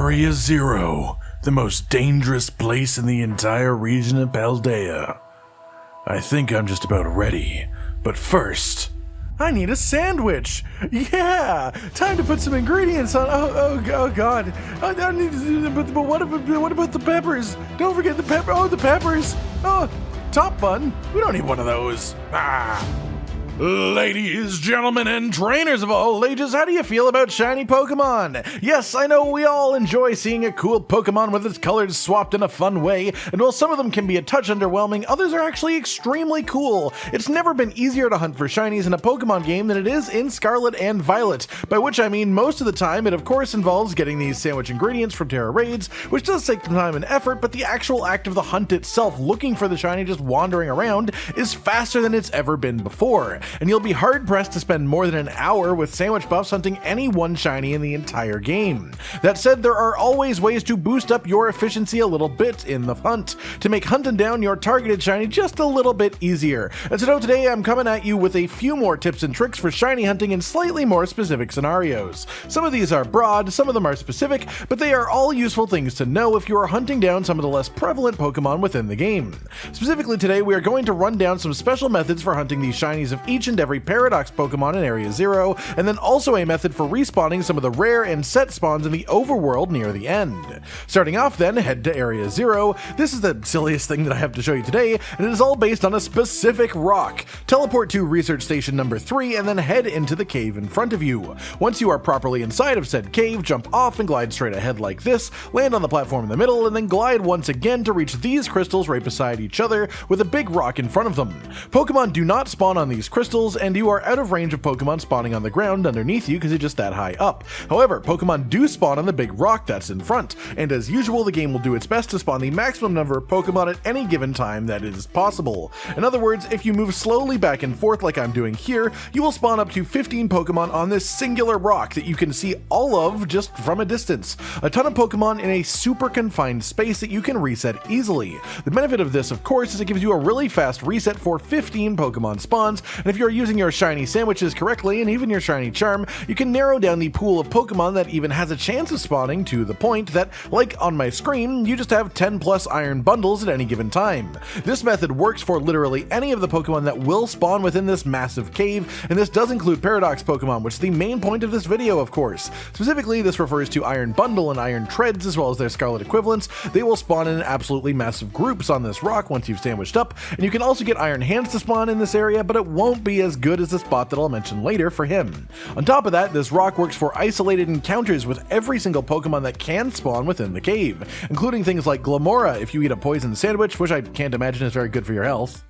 Area Zero, the most dangerous place in the entire region of Paldea. I think I'm just about ready, but first, I need a sandwich! Yeah! Time to put some ingredients on. Oh God. I need to do that, but what about the peppers? Don't forget the pepper. Oh, the peppers! Oh, top bun. We don't need one of those. Ladies, gentlemen, and trainers of all ages, how do you feel about shiny Pokemon? Yes, I know we all enjoy seeing a cool Pokemon with its colors swapped in a fun way, and while some of them can be a touch underwhelming, others are actually extremely cool. It's never been easier to hunt for shinies in a Pokemon game than it is in Scarlet and Violet, by which I mean most of the time it of course involves getting these sandwich ingredients from Tera raids, which does take some time and effort, but the actual act of the hunt itself, looking for the shiny just wandering around, is faster than it's ever been before. And you'll be hard-pressed to spend more than an hour with sandwich buffs hunting any one shiny in the entire game. That said, there are always ways to boost up your efficiency a little bit in the hunt, to make hunting down your targeted shiny just a little bit easier. And so today I'm coming at you with a few more tips and tricks for shiny hunting in slightly more specific scenarios. Some of these are broad, some of them are specific, but they are all useful things to know if you are hunting down some of the less prevalent Pokemon within the game. Specifically today, we are going to run down some special methods for hunting these shinies of each and every Paradox Pokemon in Area Zero, and then also a method for respawning some of the rare and set spawns in the overworld near the end. Starting off then, head to Area Zero. This is the silliest thing that I have to show you today, and it is all based on a specific rock. Teleport to Research Station number 3 and then head into the cave in front of you. Once you are properly inside of said cave, jump off and glide straight ahead like this, land on the platform in the middle, and then glide once again to reach these crystals right beside each other with a big rock in front of them. Pokemon do not spawn on these crystals, and you are out of range of Pokemon spawning on the ground underneath you because you're just that high up. However, Pokemon do spawn on the big rock that's in front, and as usual, the game will do its best to spawn the maximum number of Pokemon at any given time that is possible. In other words, if you move slowly back and forth like I'm doing here, you will spawn up to 15 Pokemon on this singular rock that you can see all of just from a distance. A ton of Pokemon in a super confined space that you can reset easily. The benefit of this, of course, is it gives you a really fast reset for 15 Pokemon spawns, and if you're using your shiny sandwiches correctly and even your shiny charm, you can narrow down the pool of Pokemon that even has a chance of spawning to the point that, like on my screen, you just have 10 plus iron bundles at any given time. This method works for literally any of the Pokemon that will spawn within this massive cave, and this does include Paradox Pokemon, which is the main point of this video, of course. Specifically, this refers to Iron Bundle and Iron Treads as well as their Scarlet equivalents. They will spawn in absolutely massive groups on this rock once you've sandwiched up, and you can also get Iron Hands to spawn in this area, but it won't be as good as the spot that I'll mention later for him. On top of that, this rock works for isolated encounters with every single Pokemon that can spawn within the cave, including things like Glamora if you eat a poison sandwich, which I can't imagine is very good for your health.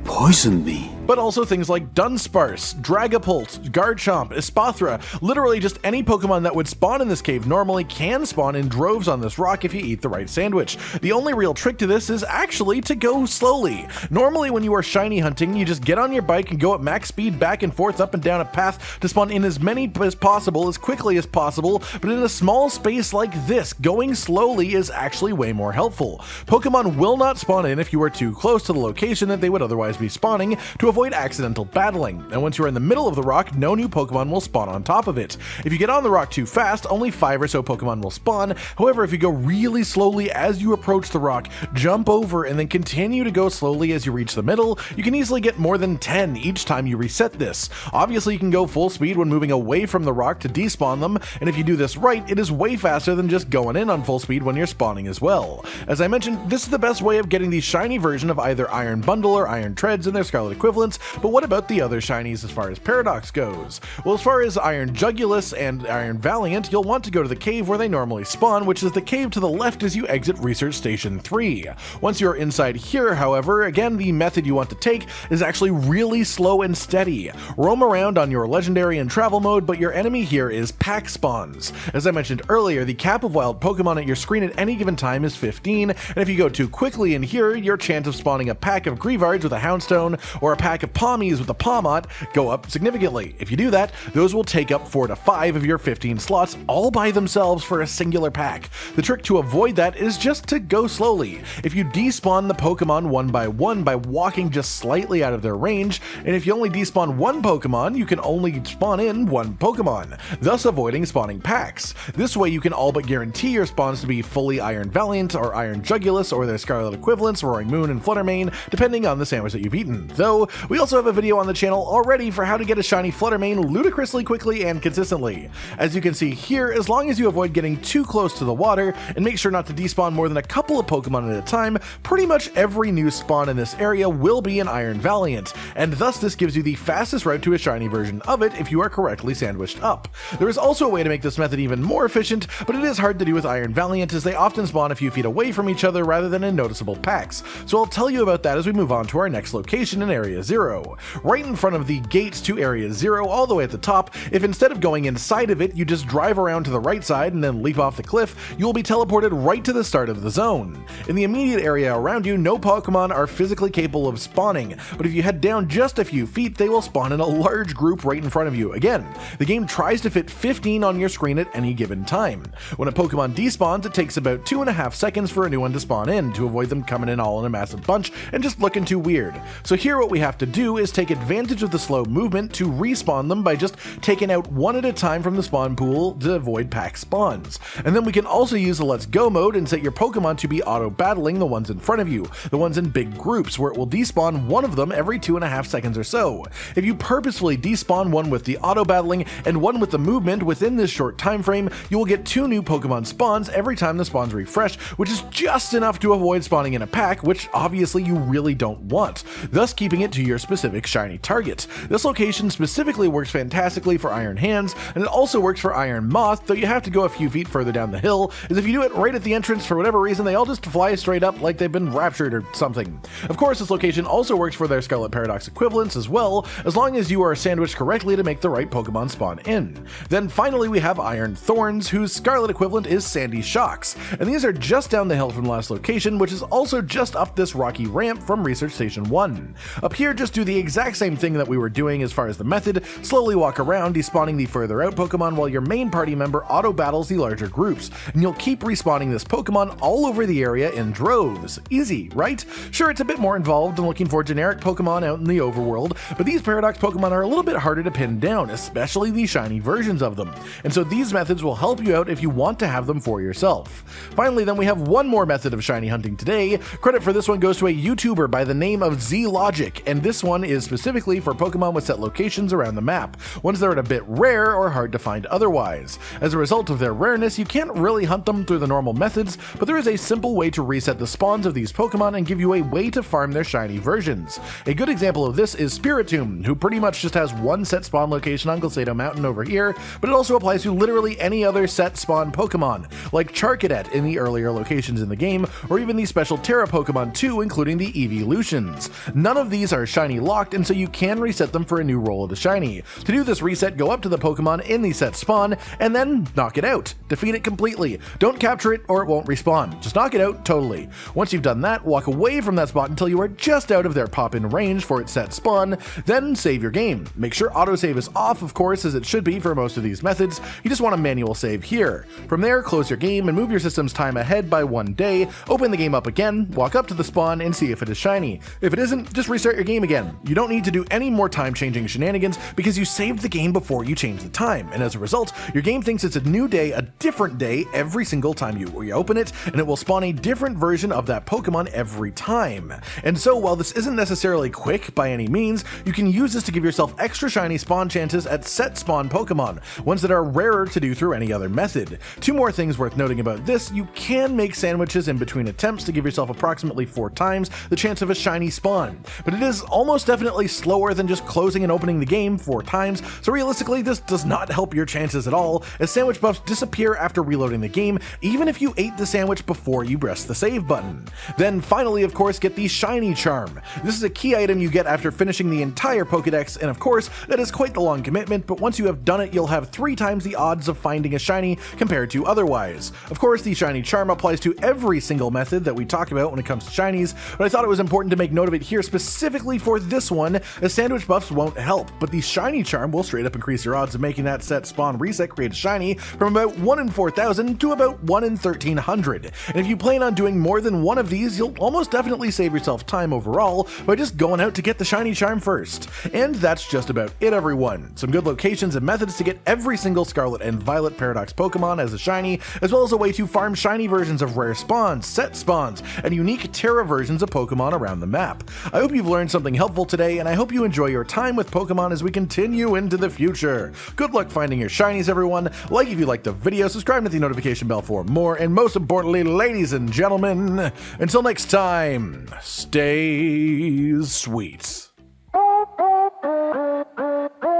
Poisoned me. But also things like Dunsparce, Dragapult, Garchomp, Espathra, literally just any Pokemon that would spawn in this cave normally can spawn in droves on this rock if you eat the right sandwich. The only real trick to this is actually to go slowly. Normally when you are shiny hunting, you just get on your bike and go at max speed back and forth up and down a path to spawn in as many as possible, as quickly as possible, but in a small space like this, going slowly is actually way more helpful. Pokemon will not spawn in if you are too close to the location that they would otherwise be spawning to avoid accidental battling, and once you're in the middle of the rock, no new Pokemon will spawn on top of it. If you get on the rock too fast, only 5 or so Pokemon will spawn. However, if you go really slowly as you approach the rock, jump over, and then continue to go slowly as you reach the middle, you can easily get more than 10 each time you reset this. Obviously, you can go full speed when moving away from the rock to despawn them, and if you do this right, it is way faster than just going in on full speed when you're spawning as well. As I mentioned, this is the best way of getting the shiny version of either Iron Bundle or Iron Treads in their Scarlet equivalents, but what about the other shinies as far as Paradox goes? Well, as far as Iron Jugulus and Iron Valiant, you'll want to go to the cave where they normally spawn, which is the cave to the left as you exit Research Station 3. Once you're inside here, however, again, the method you want to take is actually really slow and steady. Roam around on your Legendary and Travel mode, but your enemy here is pack spawns. As I mentioned earlier, the cap of wild Pokemon at your screen at any given time is 15, and if you go too quickly in here, your chance of spawning a pack of Greavards with a Houndstone or a pack pack of Pommies with the Pomot go up significantly. If you do that, those will take up 4 to 5 of your 15 slots all by themselves for a singular pack. The trick to avoid that is just to go slowly. If you despawn the Pokemon one by walking just slightly out of their range, and if you only despawn one Pokemon, you can only spawn in one Pokemon, thus avoiding spawning packs. This way you can all but guarantee your spawns to be fully Iron Valiant or Iron Jugulus or their Scarlet equivalents, Roaring Moon and Fluttermane, depending on the sandwich that you've eaten. Though, we also have a video on the channel already for how to get a shiny Fluttermane ludicrously quickly and consistently. As you can see here, as long as you avoid getting too close to the water and make sure not to despawn more than a couple of Pokemon at a time, pretty much every new spawn in this area will be an Iron Valiant, and thus this gives you the fastest route to a shiny version of it if you are correctly sandwiched up. There is also a way to make this method even more efficient, but it is hard to do with Iron Valiant as they often spawn a few feet away from each other rather than in noticeable packs, so I'll tell you about that as we move on to our next location in Area 0. Right in front of the gates to Area 0, all the way at the top, if instead of going inside of it, you just drive around to the right side and then leap off the cliff, you will be teleported right to the start of the zone. In the immediate area around you, no Pokemon are physically capable of spawning, but if you head down just a few feet, they will spawn in a large group right in front of you. Again, the game tries to fit 15 on your screen at any given time. When a Pokemon despawns, it takes about 2.5 seconds for a new one to spawn in, to avoid them coming in all in a massive bunch and just looking too weird. So here what we have to do is take advantage of the slow movement to respawn them by just taking out one at a time from the spawn pool to avoid pack spawns. And then we can also use the Let's Go mode and set your Pokemon to be auto-battling the ones in front of you, the ones in big groups, where it will despawn one of them every 2.5 seconds or so. If you purposefully despawn one with the auto-battling and one with the movement within this short time frame, you will get 2 new Pokemon spawns every time the spawns refresh, which is just enough to avoid spawning in a pack, which obviously you really don't want, thus keeping it to your specific shiny target. This location specifically works fantastically for Iron Hands, and it also works for Iron Moth, though you have to go a few feet further down the hill, as if you do it right at the entrance, for whatever reason they all just fly straight up like they've been raptured or something. Of course, this location also works for their Scarlet Paradox equivalents as well, as long as you are sandwiched correctly to make the right Pokemon spawn in. Then finally we have Iron Thorns, whose Scarlet equivalent is Sandy Shocks, and these are just down the hill from the last location, which is also just up this rocky ramp from Research Station 1. Up here, just do the exact same thing that we were doing as far as the method, slowly walk around, despawning the further out Pokemon while your main party member auto-battles the larger groups, and you'll keep respawning this Pokemon all over the area in droves. Easy, right? Sure, it's a bit more involved than looking for generic Pokemon out in the overworld, but these Paradox Pokemon are a little bit harder to pin down, especially the shiny versions of them, and so these methods will help you out if you want to have them for yourself. Finally, then we have one more method of shiny hunting today. Credit for this one goes to a YouTuber by the name of Z-Logic, and this one is specifically for Pokemon with set locations around the map, ones that are a bit rare or hard to find otherwise. As a result of their rareness, you can't really hunt them through the normal methods, but there is a simple way to reset the spawns of these Pokemon and give you a way to farm their shiny versions. A good example of this is Spiritomb, who pretty much just has one set spawn location on Glacedo Mountain over here, but it also applies to literally any other set spawn Pokemon, like Charcadet in the earlier locations in the game, or even the special Tera Pokemon too, including the Evolutions. None of these are shiny locked, and so you can reset them for a new roll of the shiny. To do this reset, go up to the Pokemon in the set spawn, and then knock it out. Defeat it completely. Don't capture it or it won't respawn. Just knock it out totally. Once you've done that, walk away from that spot until you are just out of their pop-in range for its set spawn, then save your game. Make sure autosave is off, of course, as it should be for most of these methods. You just want a manual save here. From there, close your game and move your system's time ahead by 1 day, open the game up again, walk up to the spawn, and see if it is shiny. If it isn't, just restart your game again. You don't need to do any more time-changing shenanigans because you saved the game before you change the time, and as a result, your game thinks it's a new day, a different day every single time you open it, and it will spawn a different version of that Pokemon every time. And so while this isn't necessarily quick by any means, you can use this to give yourself extra shiny spawn chances at set spawn Pokemon, ones that are rarer to do through any other method. 2 more things worth noting about this: you can make sandwiches in between attempts to give yourself approximately 4 times the chance of a shiny spawn, but it is almost definitely slower than just closing and opening the game 4 times, so realistically this does not help your chances at all, as sandwich buffs disappear after reloading the game, even if you ate the sandwich before you press the save button. Then finally, of course, get the Shiny Charm. This is a key item you get after finishing the entire Pokedex, and of course, that is quite the long commitment, but once you have done it, you'll have 3 times the odds of finding a shiny compared to otherwise. Of course, the Shiny Charm applies to every single method that we talk about when it comes to shinies, but I thought it was important to make note of it here specifically for this one, the sandwich buffs won't help, but the shiny charm will straight up increase your odds of making that set spawn reset create a shiny from about 1 in 4,000 to about 1 in 1,300. And if you plan on doing more than one of these, you'll almost definitely save yourself time overall by just going out to get the shiny charm first. And that's just about it, everyone. Some good locations and methods to get every single Scarlet and Violet Paradox Pokemon as a shiny, as well as a way to farm shiny versions of rare spawns, set spawns, and unique Tera versions of Pokemon around the map. I hope you've learned something helpful today, and I hope you enjoy your time with Pokemon as we continue into the future. Good luck finding your shinies, everyone. Like if you liked the video, subscribe and hit the notification bell for more, and most importantly, ladies and gentlemen, until next time, stay sweet.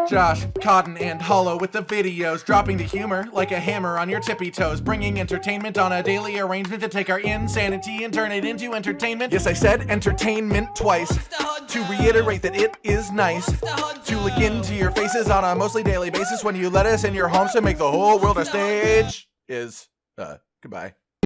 Josh, Cotton, and Hollow with the videos, dropping the humor like a hammer on your tippy toes, bringing entertainment on a daily arrangement to take our insanity and turn it into entertainment. Yes, I said entertainment twice, to reiterate that it is nice to look into your faces on a mostly daily basis when you let us in your homes to make the whole world our stage. Goodbye.